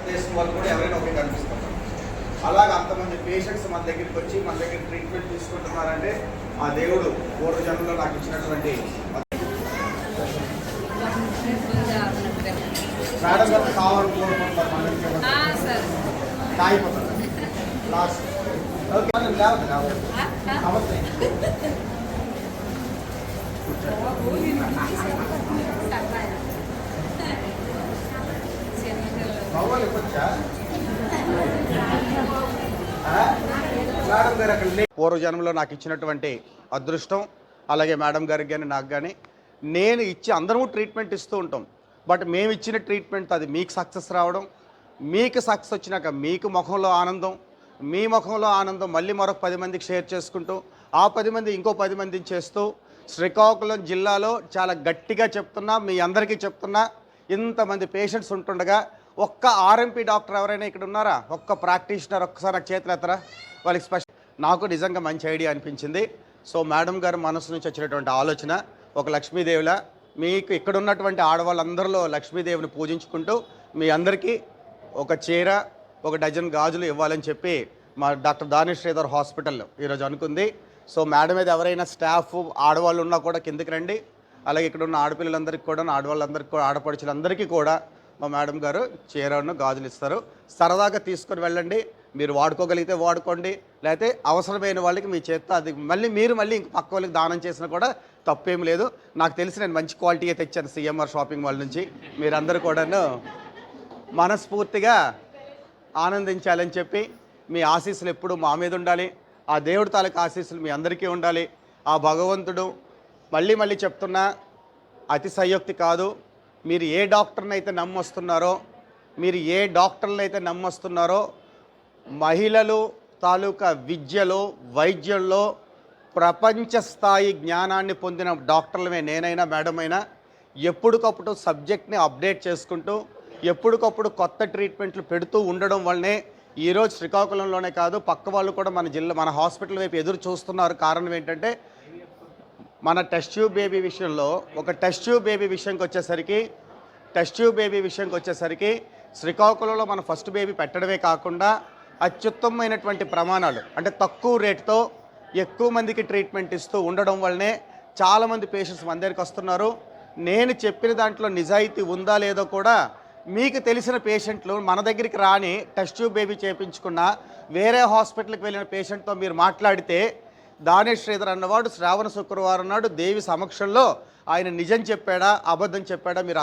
దేశం వాళ్ళు కూడా ఎవరైనా ఒకే కనిపిస్తుంటారు. అలాగే అంతమంది పేషెంట్స్ మన దగ్గరికి వచ్చి మన దగ్గర ట్రీట్మెంట్ తీసుకుంటున్నారంటే ఆ దేవుడు పూర్వ జన్మలో నాకు ఇచ్చినటువంటి మేడం గారు కావాలని కోరుకుంటున్నారు. మన కాయిపోతారు లాస్ట్ మేడం గారు అక్కడ పూర్వజన్మలో నాకు ఇచ్చినటువంటి అదృష్టం, అలాగే మేడం గారికి కానీ నాకు కానీ నేను ఇచ్చి అందరము ట్రీట్మెంట్ ఇస్తూ ఉంటాం. బట్ మేము ఇచ్చిన ట్రీట్మెంట్ అది మీకు సక్సెస్ రావడం, మీకు సక్సెస్ వచ్చినాక మీకు ముఖంలో ఆనందం, మీ ముఖంలో ఆనందం మళ్ళీ మరొక 10 మందికి షేర్ చేసుకుంటూ ఆ 10 మంది ఇంకో 10 మందిని చేస్తూ శ్రీకాకుళం జిల్లాలో చాలా గట్టిగా చెప్తున్నా, మీ అందరికీ చెప్తున్నా, ఇంతమంది పేషెంట్స్ ఉంటుండగా ఒక్క ఆర్ఎంపీ డాక్టర్ ఎవరైనా ఇక్కడ ఉన్నారా? ఒక్క ప్రాక్టీషనర్ ఒక్కసారి నాకు చేతులు ఎత్తరా? వాళ్ళకి స్పెషల్ నాకు నిజంగా మంచి ఐడియా అనిపించింది. సో మేడం గారు మనసు నుంచి వచ్చినటువంటి ఆలోచన ఒక లక్ష్మీదేవిలా మీకు ఇక్కడ ఉన్నటువంటి ఆడవాళ్ళందరిలో లక్ష్మీదేవిని పూజించుకుంటూ మీ అందరికీ ఒక చీర, ఒక డజన్ గాజులు ఇవ్వాలని చెప్పి మా డాక్టర్ దానేష్ శ్రీధర్ హాస్పిటల్ ఈరోజు అనుకుంది. సో మేడం మీద ఎవరైనా స్టాఫ్ ఆడవాళ్ళు ఉన్నా కూడా కిందకి రండి. అలాగే ఇక్కడ ఉన్న ఆడపిల్లలందరికీ కూడా, ఆడవాళ్ళందరికీ కూడా, ఆడపడుచులందరికీ కూడా మా మేడం గారు చీరను గాజులు ఇస్తారు. సరదాగా తీసుకొని వెళ్ళండి. మీరు వాడుకోగలిగితే వాడుకోండి, లేకపోతే అవసరమైన వాళ్ళకి మీ చేత్తో అది మళ్ళీ ఇంక పక్క వాళ్ళకి దానం చేసినా కూడా తప్పేం లేదు. నాకు తెలిసి నేను మంచి క్వాలిటీగా తెచ్చాను సిఎంఆర్ షాపింగ్ మాల్ నుంచి. మీరందరూ కూడాను మనస్ఫూర్తిగా ఆనందించాలని చెప్పి మీ ఆశీస్సులు ఎప్పుడు మా మీద ఉండాలి. ఆ దేవుడి తాలూకు ఆశీస్సులు మీ అందరికీ ఉండాలి. ఆ భగవంతుడు మళ్ళీ చెప్తున్నా, అతి సయోక్తి కాదు. మీరు ఏ డాక్టర్ని అయితే నమ్మొస్తున్నారో మహిళలు తాలూకా విద్యలో, వైద్యంలో ప్రపంచ స్థాయి జ్ఞానాన్ని పొందిన డాక్టర్లమే నేనైనా మేడం అయినా. ఎప్పటికప్పుడు సబ్జెక్ట్ని అప్డేట్ చేసుకుంటూ ఎప్పటికప్పుడు కొత్త ట్రీట్మెంట్లు పెడుతూ ఉండడం వల్లనే ఈరోజు శ్రీకాకుళంలోనే కాదు పక్క వాళ్ళు కూడా మన హాస్పిటల్ వైపు ఎదురు చూస్తున్నారు. కారణం ఏంటంటే మన టెస్ట్ ట్యూబ్ బేబీ విషయంలో టెస్ట్ ట్యూబ్ బేబీ విషయంకి వచ్చేసరికి శ్రీకాకుళంలో మన ఫస్ట్ బేబీ పెట్టడమే కాకుండా అత్యుత్తమమైనటువంటి ప్రమాణాలు అంటే తక్కువ రేటుతో ఎక్కువ మందికి ట్రీట్మెంట్ ఇస్తూ ఉండడం వల్లనే చాలామంది పేషెంట్స్ మన దగ్గరికి వస్తున్నారు. నేను చెప్పిన దాంట్లో నిజాయితీ ఉందా లేదో కూడా మీకు తెలిసిన పేషెంట్లు మన దగ్గరికి రాని టెస్ట్ ట్యూబ్ బేబీ చేయించుకున్న వేరే హాస్పిటల్కి వెళ్ళిన పేషెంట్తో మీరు మాట్లాడితే దానేష్ శ్రీధర్ అన్నవాడు శ్రావణ శుక్రవారం నాడు దేవి సమక్షంలో ఆయన నిజం చెప్పాడా అబద్ధం చెప్పాడా మీరు